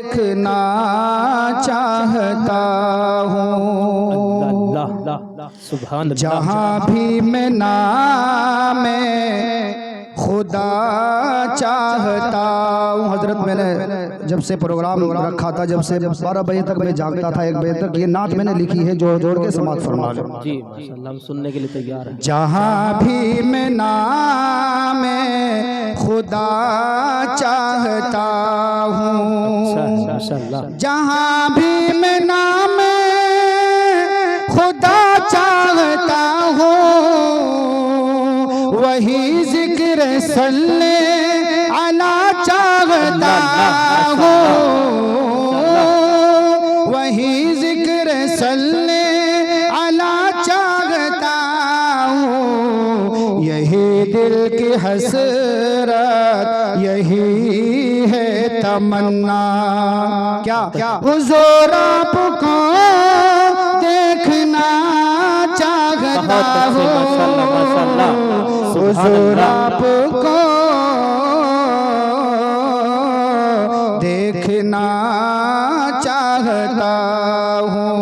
देखना चाहता हूँ। जहाँ भी मैं नाम खुदा चाहता हूँ। हजरत मैंने जब से प्रोग्राम रखा था, जब से 12 बजे तक मैं जागता था, 1 बजे तक, ये नात मैंने लिखी है, जोड़ जोड़ के समाप्त फरमा लो जी माशाअल्लाह, हम सुनने के लिए तैयार हैं। जहाँ भी मैं नाम खुदा चाहता हूँ। माशाअल्लाह, जहाँ भी मैं नाम खुदा चाहता हूँ, वही जिक्र सल्ले अला चाहता हूँ। वही जिक्र सल्ले अला चाहता हूँ। यही दिल की हसरत, यही है तमन्ना। क्या हुजूर आपको देखना चाहता हूँ। हुजूर आपको देखना चाहता हूँ।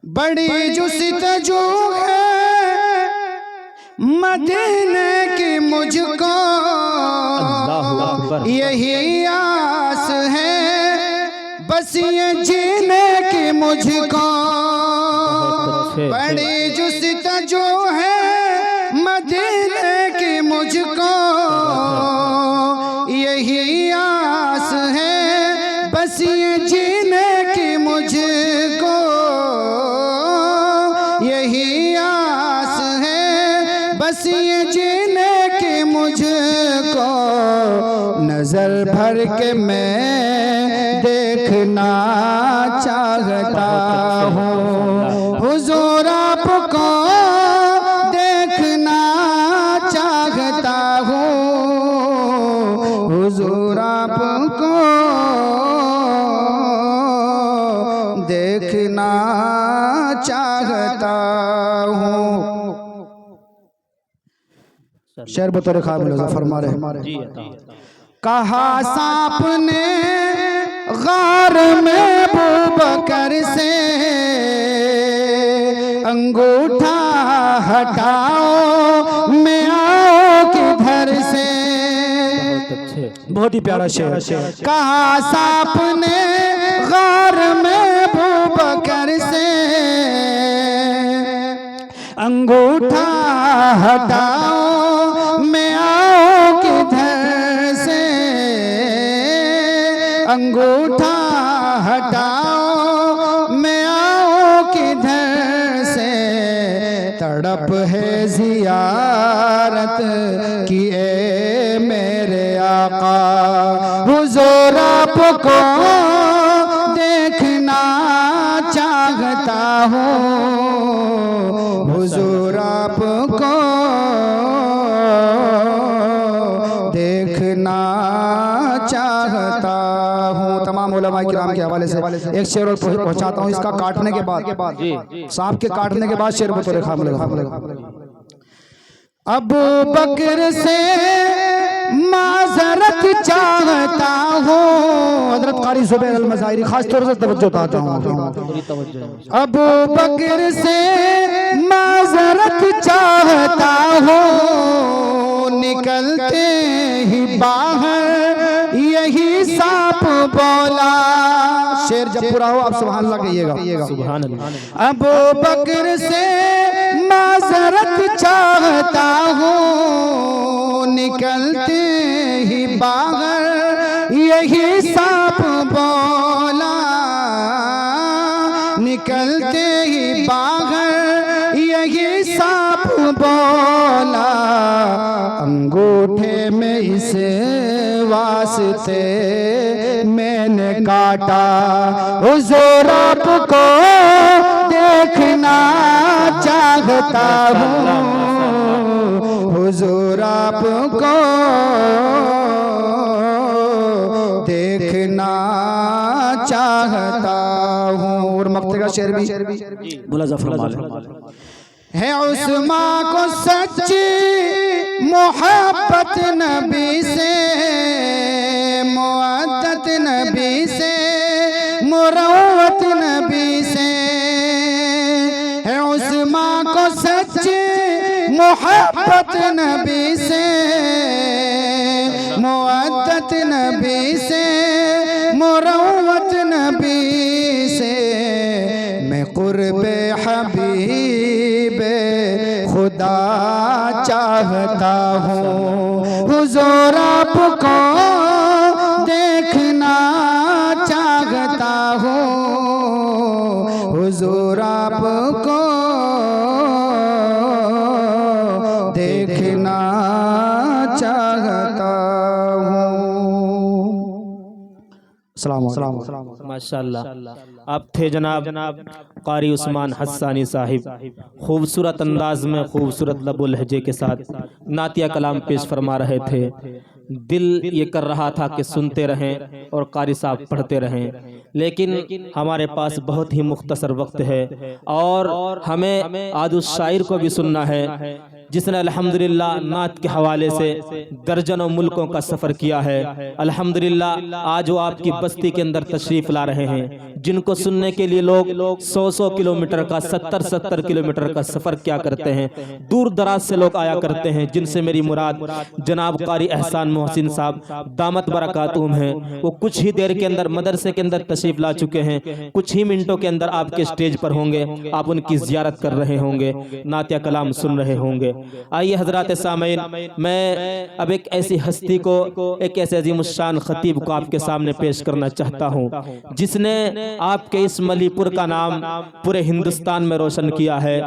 बड़ी जुस्तजू है मदीने की मुझको, यही आस है बस ये जीने की मुझको। बड़ी जुस्तजू है मदीने की मुझको, यही आस है बस ये जीने की मुझको। यही आस है बस ये जीने की मुझको। नजर भर के मैं देखना चाहता हूँ। हुजूर आपको देखना चाहता हूँ। हुजूर आपको देखना चाहता हूँ। शेर बतौर ख्वाब फरमा रहे। कहा सांप ने गार में अबूबकर से, अंगूठा हटाओ मैं आओ किधर से। बहुत ही प्यारा शेर। कहा सांप ने गार में अबूबकर से, अंगूठा हटाओ मैं आओ किधर से। अंगूठा हटाओ मैं आओ किधर से। तड़प है जियारत की ए मेरे आका। हुजूर आपको देखना चाहता हूँ। हुजूर आपको देखना चाहता हूँ। तमाम उलमा किराम के हवाले से एक शेर और पहुँचाता हूँ। इसका काटने के बाद, सांप के काटने के बाद शेर बतौर ख्वाब लगा। अबू बकर से माजरत चाहता हूँ। हजरत कारी ज़ुबैर अल-मज़ाहिरी खास तौर से तवज्जो चाहता हूँ। अबू बकर से माजरत चाहता हूँ। निकलते ही बाहर यही सांप बोला। शेर जब पूरा हो आप सुभान अल्लाह कहिएगा। सुभान अल्लाह। अबू बकर से माजरत चाहता हूँ। निकलते ही बाहर यही सांप बोला। निकलते ही बाहर यही सांप बोला। अंगूठे में इसे वास्ते मैंने काटा। हुजूर आपको देखना चाहता हूँ। हुजूर आपको देखना चाहता हूँ। और मक्ते का शेर भी बोला जफर है। उस्मा को सच्ची मोहब्बत नबी से, मुअद्दत मुअद्दत नबी से, मुरव्वत नबी से है उस्मान को सच्ची मोहब्बत नबी से, मुअद्दत नबी से, मुरव्वत नबी से मैं कुर्बे हबीबे खुदा चाहता हूँ। हुजूर आपको देखना चाहता हूँ, हुजूर आपको देखना चाहता हूँ। माशाअल्लाह। आप थे जनाब कारी उस्मान हस्सानी साहिब, खूबसूरत अंदाज में खूबसूरत लबो लहजे के साथ नातिया कलाम पेश फरमा रहे थे। दिल ये कर रहा था कि सुनते रहें और कारी साहब पढ़ते रहें, लेकिन हमारे पास बहुत ही मुख्तसर वक्त है और हमें आज उस शायर को भी सुनना है जिसने अल्हम्दुलिल्लाह नात के हवाले से दर्जनों मुल्कों का सफ़र किया है। अल्हम्दुलिल्लाह आज वो आपकी बस्ती के अंदर तशरीफ़ ला रहे हैं, जिनको सुनने के लिए लोग 100 किलोमीटर का 70 किलोमीटर का सफ़र क्या करते हैं, दूर दराज से लोग आया करते हैं, जिनसे मेरी मुराद जनाब कारी एहसान मोहसिन साहब दामत बरकातुहुम हैं। वो कुछ ही देर के अंदर मदरसे के अंदर तशरीफ़ ला चुके हैं, कुछ ही मिनटों के अंदर आपके स्टेज पर होंगे, आप उनकी ज़ियारत कर रहे होंगे, नातिया कलाम सुन रहे होंगे। आइए हजरात सामईन, मैं अब एक ऐसी हस्ती को, एक ऐसे अजीमुश्शान खतीब को आपके सामने पेश करना चाहता हूँ जिसने आपके इस मलीपुर का नाम पूरे हिंदुस्तान में रोशन किया है।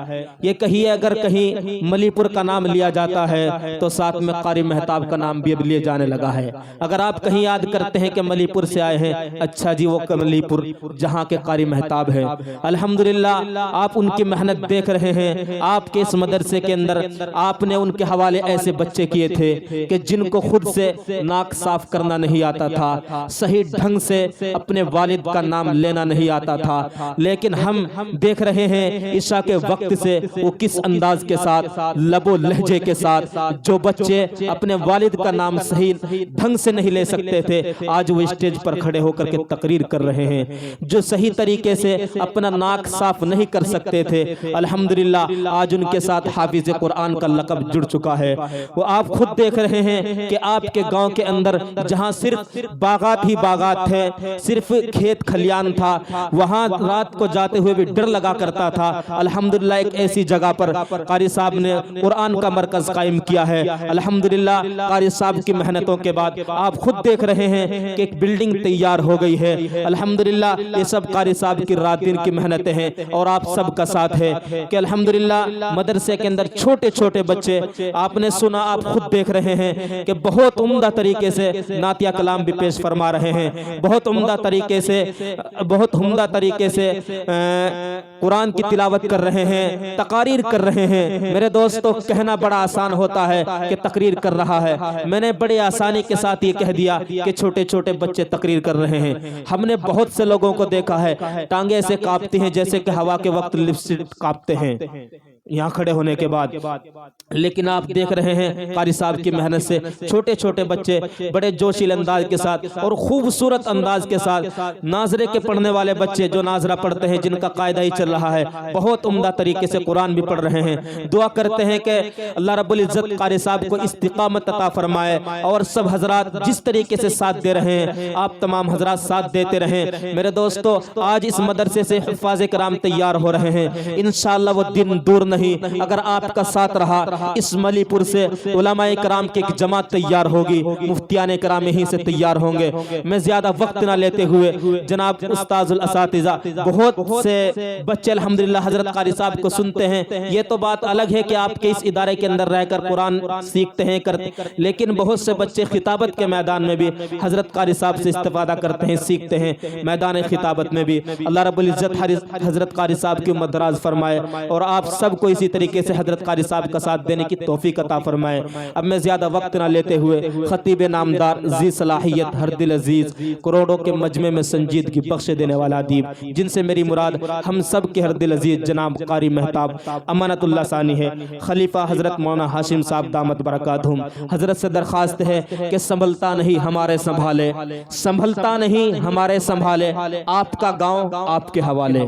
ये कहिए अगर कहीं मलीपुर का नाम लिया जाता है तो साथ में कारी मेहताब का नाम भी अब लिए जाने लगा है। अगर आप कहीं याद करते हैं कि मलीपुर से आए हैं, अच्छा जी वो मलीपुर जहाँ के कारी मेहताब है। अल्हम्दुलिल्लाह आप उनकी मेहनत देख रहे हैं। आपके इस मदरसे के अंदर आपने उनके हवाले ऐसे बच्चे किए थे कि जिनको खुद से नाक साफ करना नहीं आता था, सही ढंग से अपने वालिद का नाम लेना नहीं आता था, लेकिन हम देख रहे हैं ईशा के वक्त से वो किस अंदाज के साथ, लबो लहजे के साथ, जो बच्चे अपने वालिद का नाम सही ढंग से नहीं ले सकते थे, आज वो स्टेज पर खड़े होकर के तकरीर कर रहे हैं। जो सही तरीके से अपना नाक साफ नहीं कर सकते थे, अल्हम्दुलिल्लाह आज उनके साथ हाफिज कुरान का लक़ब जुड़ चुका है। वो आप खुद देख रहे हैं कि आपके गांव के अंदर जहां सिर्फ बागात ही बागात थे, सिर्फ खेत खलियान था, वहां रात को जाते हुए भी डर लगा करता था। अल्हम्दुलिल्लाह एक ऐसी जगह पर कारी साहब ने कुरान का मरकज कायम किया है। अल्हम्दुलिल्लाह कारी साहब की मेहनतों के बाद आप खुद देख रहे हैं कि एक बिल्डिंग तैयार हो गई है। अल्हम्दुलिल्लाह ये सब कारी साहब की रात दिन की मेहनतें हैं और आप सबका साथ है कि अल्हम्दुलिल्लाह मदरसे के अंदर छोटे छोटे बच्चे, आपने सुना, आप खुद देख रहे हैं कि बहुत उम्दा तरीके से नातिया कलाम भी पेश फरमा रहे हैं, बहुत उम्दा तरीके से कुरान की तिलावत कर रहे हैं, तकारीर कर रहे हैं। मेरे दोस्तों कहना बड़ा आसान होता है कि तकरीर कर रहा है, मैंने बड़े आसानी के साथ ये कह दिया कि छोटे छोटे बच्चे तकरीर कर रहे हैं। हमने बहुत से लोगों को देखा है टांगे ऐसे कांपती हैं जैसे कि हवा के वक्त लिपस्टिक कांपते हैं यहाँ खड़े होने के बाद, लेकिन आप देख रहे हैं कारी साहब की मेहनत से छोटे छोटे बच्चे बड़े जोशील अंदाज के साथ और खूबसूरत अंदाज के साथ, नाजरे के पढ़ने वाले बच्चे जो नाजरा पढ़ते हैं, जिनका कायदा ही चल रहा है, बहुत उम्दा तरीके से कुरान भी पढ़ रहे हैं। दुआ करते हैं कि अल्लाह रब्बुल इज्जत कारी साहब को इस्तिकामत अता फरमाए और सब हजरात जिस तरीके से साथ दे रहे हैं आप तमाम हजरात साथ देते रहें। मेरे दोस्तों आज इस मदरसे से हिफ़ाज़े कराम तैयार हो रहे हैं, इंशाअल्लाह वो दिन दूर नहीं, अगर आपका साथ रहा इस मलीपुर से उलमाए कराम की एक जमात तैयार होगी, मुफ्तियाने कराम यहीं से तैयार होंगे। मैं ज्यादा वक्त ना लेते हुए जनाब उस्ताजुल असातिज़ा, बहुत से बच्चे अल्हम्दुलिल्लाह हजरत कारी साहब को सुनते हैं, ये तो बात अलग है कि आपके इस इदारे के अंदर रहकर कुरान सीखते हैं करते, लेकिन बहुत से बच्चे खिताबत के मैदान में भी हजरत कारी साहब से इस्तिफादा करते हैं, सीखते हैं मैदान खिताबत में भी। अल्लाह रब्बुल इज्जत हजरत कारी साहब की उम्मत दराज फरमाए और आप सबको इसी तरीके से हजरत कारी साहब का साथ देने की तौफीक अता फरमाए। अब मैं ज्यादा वक्त ना लेते हुए खतीब नामदार जी सलाहियत हर दिल अजीज करोड़ों के मजमे में संजीदगी बख्शे देने वाला अदीब, जिनसे मेरी मुराद हम सब के हर दिल अजीज जनाब कारी महताब अमानतुल्लाह सानी है, खलीफा हजरत मौलाना हाशिम साहब दामत बरकातहुम, हजरत से दरखास्त है कि संभलता नहीं हमारे संभाले, संभलता नहीं हमारे संभाले, आपका गांव आपके हवाले।